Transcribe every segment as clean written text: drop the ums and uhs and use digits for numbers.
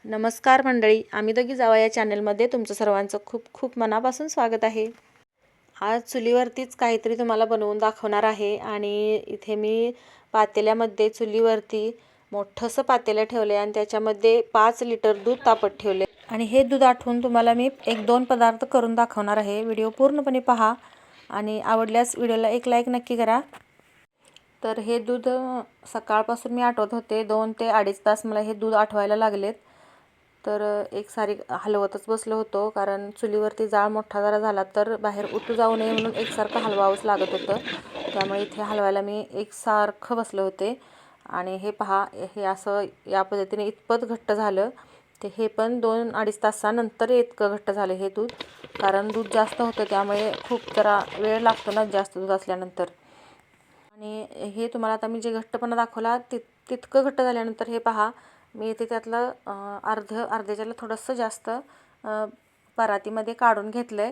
नमस्कार मंडळी, आम्ही दोघी जावा या चॅनलमध्ये तुमचं सर्वांचं खूप खूप मनापासून स्वागत आहे. आज चुलीवरतीच काहीतरी तुम्हाला बनवून दाखवणार आहे. आणि इथे मी पातेल्यामध्ये चुलीवरती मोठंसं पातेलं ठेवले आणि त्याच्यामध्ये 5 लिटर दूध तापत ठेवले. आणि हे दूध आठवून तुम्हाला मी 1-2 पदार्थ करून दाखवणार आहे. व्हिडिओ पूर्णपणे पहा आणि आवडल्यास व्हिडिओला एक लाईक नक्की करा. तर हे दूध सकाळपासून मी आटवत होते. 2 ते 2.5 तास मला हे दूध आटवायला लागलेत. तर एकसारी हलवतच बसलो होतो, कारण चुलीवरती जाळ मोठा जरा झाला तर बाहेर उतू जाऊ नये म्हणून एकसारखं हलवावंच लागत होतं. त्यामुळे इथे हलवायला मी एकसारखं बसले होते. आणि हे पहा, हे असं या पद्धतीने इतपत घट्ट झालं. ते हे पण 2-2.5 तासानंतर इतकं घट्ट झालं हे दूध, कारण दूध जास्त होतं त्यामुळे खूप जरा वेळ लागतो ना जास्त दूध असल्यानंतर. आणि हे तुम्हाला आता मी जे घट्टपणा दाखवला तितकं घट्ट झाल्यानंतर हे पहा, मी इथे त्यातलं अर्ध्याच्याला थोडंसं जास्त परातीमध्ये काढून घेतलं आहे.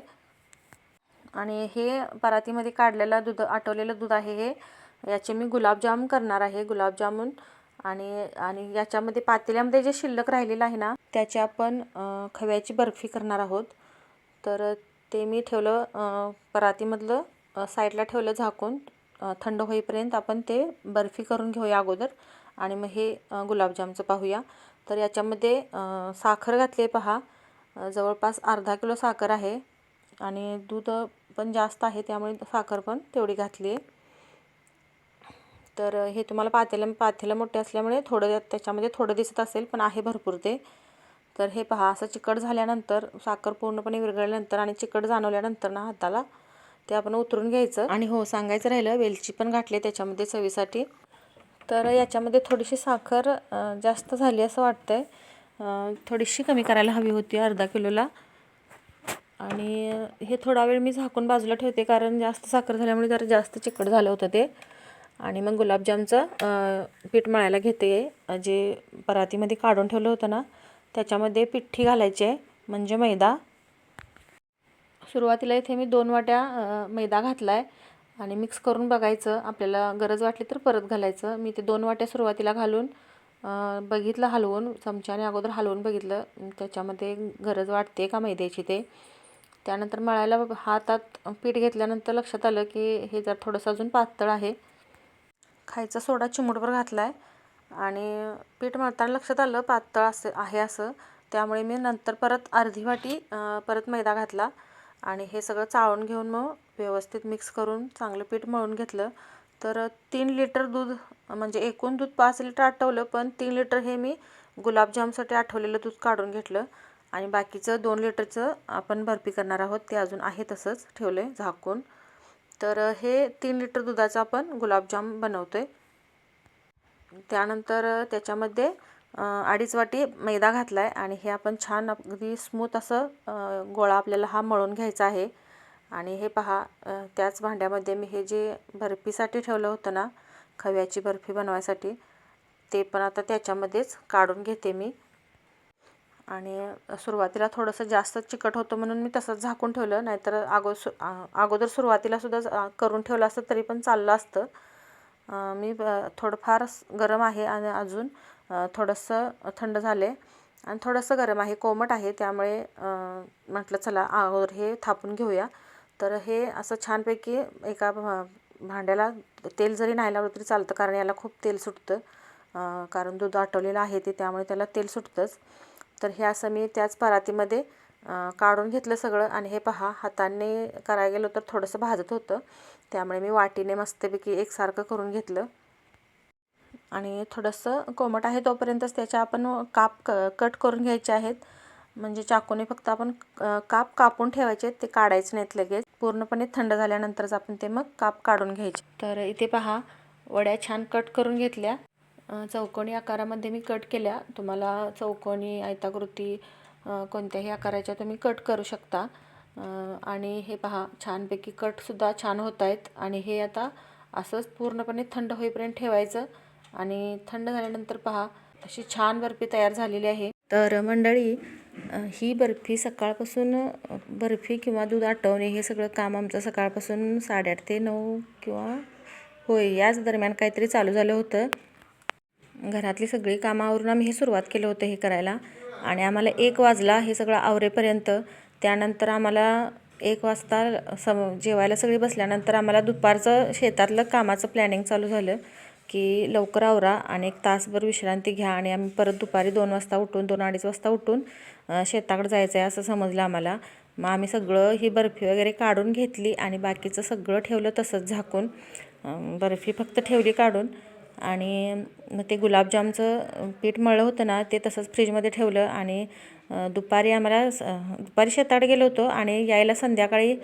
आणि हे परातीमध्ये काढलेलं दूध, आटवलेलं दूध आहे हे. याचे मी गुलाबजाम करणार आहे, गुलाबजामुन. आणि याच्यामध्ये पातेल्यामध्ये जे शिल्लक राहिलेलं आहे ना, त्याची आपण खव्याची बर्फी करणार आहोत. तर ते मी ठेवलं परातीमधलं साईडला ठेवलं झाकून. थंड होईपर्यंत आपण ते बर्फी करून घेऊया अगोदर आणि मग हे गुलाबजामचं पाहूया. तर याच्यामध्ये साखर घातली पहा, जवळपास अर्धा किलो साखर आहे. आणि दूध पण जास्त आहे त्यामुळे साखर पण तेवढी घातली आहे. तर हे तुम्हाला पातेलं मोठे असल्यामुळे थोडं त्याच्यामध्ये थोडं दिसत असेल, पण आहे भरपूर ते. तर हे पहा, असं चिकट झाल्यानंतर, साखर पूर्णपणे विरघळल्यानंतर आणि चिकट जाणवल्यानंतर ना हाताला, ते आपण उतरून घ्यायचं. आणि हो, सांगायचं राहिलं, वेलची पण घातली त्याच्यामध्ये चवीसाठी. तर याच्यामध्ये थोडीशी साखर जास्त झाली असं वाटतंय. थोडीशी कमी करायला हवी होती अर्धा किलोला. आणि हे थोडा वेळ मी झाकून बाजूला ठेवते, कारण जास्त साखर झाल्यामुळे जरा जास्त चिकट झालं होतं ते. आणि मग गुलाबजामचं पीठ मळायला घेते. जे परातीमध्ये काढून ठेवलं होतं ना, त्याच्यामध्ये पिठी घालायची आहे, म्हणजे मैदा. सुरुवातीला इथे मी 2 वाट्या मैदा घातला आहे आणि मिक्स करून बघायचं. आपल्याला गरज वाटली तर परत घालायचं. मी ते 2 वाट्या सुरुवातीला घालून बघितलं, हलवून चमच्याने अगोदर हलवून बघितलं त्याच्यामध्ये गरज वाटते का मैद्याची ते. त्यानंतर मळायला हातात पीठ घेतल्यानंतर लक्षात आलं की हे जर थोडंसं अजून पातळ आहे. खायचा सोडा चिमूटभर घातला आहे. आणि पीठ मळताना लक्षात आलं पातळ असं. त्यामुळे मी नंतर परत अर्धी वाटी परत मैदा घातला. आणि हे सगळं चाळून घेऊन मग व्यवस्थित मिक्स करून चांगलं पीठ मळून घेतलं. तर 3 लिटर दूध, म्हणजे एकूण दूध 5 लिटर आटवलं, पण 3 लिटर हे मी गुलाबजामसाठी आठवलेलं दूध काढून घेतलं. आणि बाकीचं 2 लिटरचं आपण बर्फी करणार आहोत, ते अजून आहे तसंच ठेवलं आहे झाकून. तर हे 3 लिटर दुधाचं आपण गुलाबजाम बनवतो आहे. त्यानंतर त्याच्यामध्ये 2.5 वाटी मैदा घातला आहे. आणि हे आपण छान अगदी स्मूथ असं गोळा आपल्याला हा मळून घ्यायचा आहे. आणि हे पहा, त्याच भांड्यामध्ये मी हे जे बर्फीसाठी ठेवलं होतं ना, खव्याची बर्फी बनवायसाठी, ते पण आता त्याच्यामध्येच काढून घेते मी. आणि सुरुवातीला थोडंसं जास्त चिकट होतं म्हणून मी तसंच झाकून ठेवलं, नाहीतर अगोदर सुरुवातीलासुद्धा करून ठेवलं असतं तरी पण चाललं असतं. मी थोडंफार गरम आहे आणि अजून थोडंसं थंड झाले आणि थोडंसं गरम आहे, कोमट आहे. त्यामुळे म्हटलं चला अगोदर हे थापून घेऊया. तर हे असं छानपैकी एका भांड्याला तेल जरी नाही लावलं तरी चालतं, कारण याला खूप तेल सुटतं, कारण दूध आटवलेलं आहे ते, त्यामुळे त्याला तेल सुटतंच. तर हे असं मी त्याच परातीमध्ये काढून घेतलं सगळं. आणि हे पहा, हाताने करायला गेलो तर थोडंसं भाजत होतं, त्यामुळे मी वाटीने मस्तपैकी एकसारखं करून घेतलं. आणि थोडंसं कोमट आहे तोपर्यंतच त्याच्या आपण कट करून घ्यायचे आहेत. म्हणजे चाकूने फक्त आपण कापून ठेवायचे, ते काढायचे नाहीत लगेच. पूर्णपणे थंड झाल्यानंतरच आपण ते मग काढून घ्यायचे. तर इथे पहा, वड्या छान कट करून घेतल्या. चौकोनी आकारामध्ये मी कट केल्या. तुम्हाला चौकोनी, आयताकृती कोणत्याही आकाराच्या तुम्ही कट करू शकता. आणि हे पहा, छानपैकी कटसुद्धा छान होत आहेत. आणि हे आता असंच पूर्णपणे थंड होईपर्यंत ठेवायचं. आणि थंड झाल्यानंतर पहा, अशी छान बर्फी तयार झालेली आहे. तर मंडळी, ही बर्फी सकाळपासून, बर्फी किंवा दूध आटवणे हे सगळं काम आमचं सकाळपासून 8:30 ते 9 किंवा होय याच दरम्यान काहीतरी चालू झालं होतं. घरातली सगळी कामावरून आम्ही हे सुरुवात केलं होतं हे करायला. आणि आम्हाला 1 वाजला हे सगळं आवरेपर्यंत. त्यानंतर आम्हाला 1 वाजता जेवायला सगळी बसल्यानंतर आम्हाला दुपारचं शेतातलं कामाचं प्लॅनिंग चालू झालं की लवकर आवरा आणि 1 तासभर विश्रांती घ्या आणि आम्ही परत दुपारी 2 वाजता उठून 2-2:30 वाजता उठून शेताकडे जायचं आहे असं समजलं आम्हाला. मग आम्ही सगळं ही बर्फी वगैरे काढून घेतली आणि बाकीचं सगळं ठेवलं तसंच झाकून. बर्फी फक्त ठेवली काढून आणि मग ते गुलाबजामचं पीठ मळलं होतं ना ते तसंच फ्रीजमध्ये ठेवलं. आणि दुपारी शेताकडे गेलो होतो आणि यायला संध्याकाळी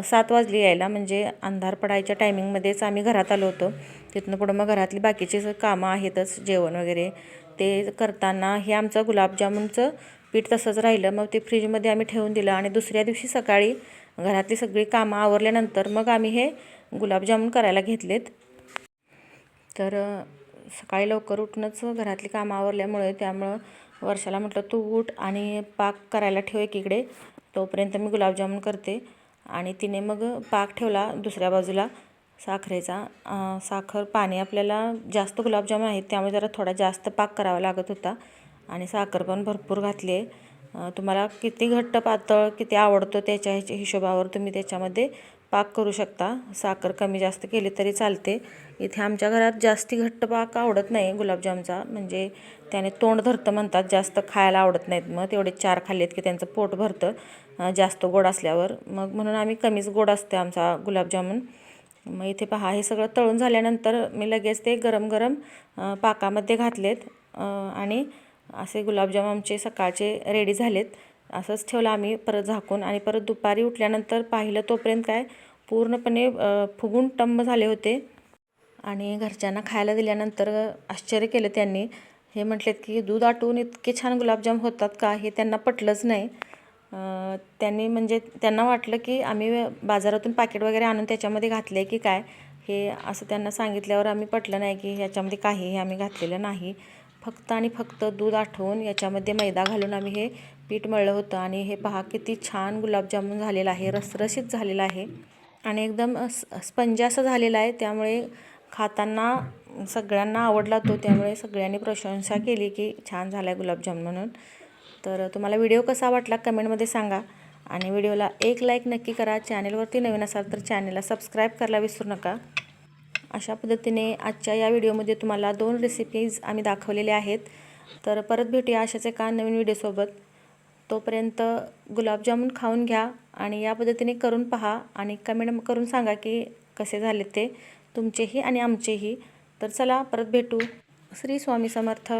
7 वाजली यायला, म्हणजे अंधार पडायच्या टायमिंगमध्येच आम्ही घरात आलो होतो. तिथनं पुढं मग घरातली बाकीची कामं आहेतच, जेवण वगैरे ते करताना हे आमचं गुलाबजामुनचं पीठ तसंच राहिलं. मग ते फ्रीजमध्ये आम्ही ठेवून दिलं आणि दुसऱ्या दिवशी सकाळी घरातली सगळी कामं आवरल्यानंतर मग आम्ही हे गुलाबजामुन करायला घेतलेत. तर सकाळी लवकर उठूनच घरातली कामं आवरल्यामुळे त्यामुळं वर्षाला म्हटलं तू उठ आणि पाक करायला ठेव एकीकडे, तोपर्यंत मी गुलाबजामुन करते. आणि तिने मग पाक ठेवला दुसऱ्या बाजूला साखरेचा. साखर पाणी आपल्याला जास्त गुलाबजामुन आहेत त्यामुळे जरा थोडा जास्त पाक करावा लागत होता आणि साखर पण भरपूर घातली आहे. तुम्हाला किती घट्ट पातळ किती आवडतो त्याच्या हिशोबावर तुम्ही त्याच्यामध्ये पाक करू शकता. साखर कमी जास्त केली तरी चालते. इथे आमच्या घरात जास्ती घट्ट पाक आवडत नाही गुलाबजामचा, म्हणजे त्याने तोंड धरतं म्हणतात, जास्त खायला आवडत नाहीत. मग तेवढे 4 खाल्लेत की त्यांचं पोट भरतं जास्त गोड असल्यावर. मग म्हणून आम्ही कमीच गोड असते आमचा गुलाबजामुन. मग इथे पहा हे सगळं तळून झाल्यानंतर मी लगेच ते गरम गरम पाकामध्ये घातलेत आणि असे गुलाबजाम आमचे सकाळचे रेडी झालेत. असंच ठेवलं आम्ही परत झाकून. आणि परत दुपारी उठल्यानंतर पाहिलं तोपर्यंत काय पूर्णपणे फुगून टम्म झाले होते. आणि घरच्यांना खायला दिल्यानंतर आश्चर्य केलं त्यांनी. हे म्हटलेत की दूध आटवून इतके छान गुलाबजाम होतात का, हे त्यांना पटलंच नाही. म्हणजे त्यांना वाटलं की आम्ही बाजारातून पॅकेट वगैरे आणून त्याच्यामध्ये घातलं आहे की काय, हे असं त्यांना सांगितल्यावर आम्ही पटलं नाही की ह्याच्यामध्ये काहीही आम्ही घातलेलं नाही. फक्त आणि फक्त दूध आटवून याच्यामध्ये मैदा घालून आम्ही हे पीठ मळलं होतं. आणि हे पहा किती छान गुलाबजामुन झालेलं आहे, रसरशीत झालेलं आहे आणि एकदम स्पंजी असं झालेलं आहे. त्यामुळे खाताना सगळ्यांना आवडला तो, त्यामुळे सगळ्यांनी प्रशंसा केली की छान झाला आहे गुलाबजाम म्हणून. तर तुम्हाला व्हिडिओ कसा वाटला कमेंटमध्ये सांगा आणि व्हिडिओला एक लाईक नक्की करा. चॅनेलवरती नवीन असाल तर चॅनेलला सबस्क्राईब करायला विसरू नका. अशा पद्धतीने आजच्या या व्हिडिओमध्ये तुम्हाला 2 रेसिपीज आम्ही दाखवलेल्या आहेत. तर परत भेटूया अशाच एका नवीन व्हिडिओसोबत. तोपर्यंत गुलाबजामुन खाऊन घ्या आणि या पद्धतीने करून पहा आणि कमेंट करून सांगा की कसे झाले ते तुमचेही आणि आमचेही. तर चला परत भेटू. श्री स्वामी समर्थ.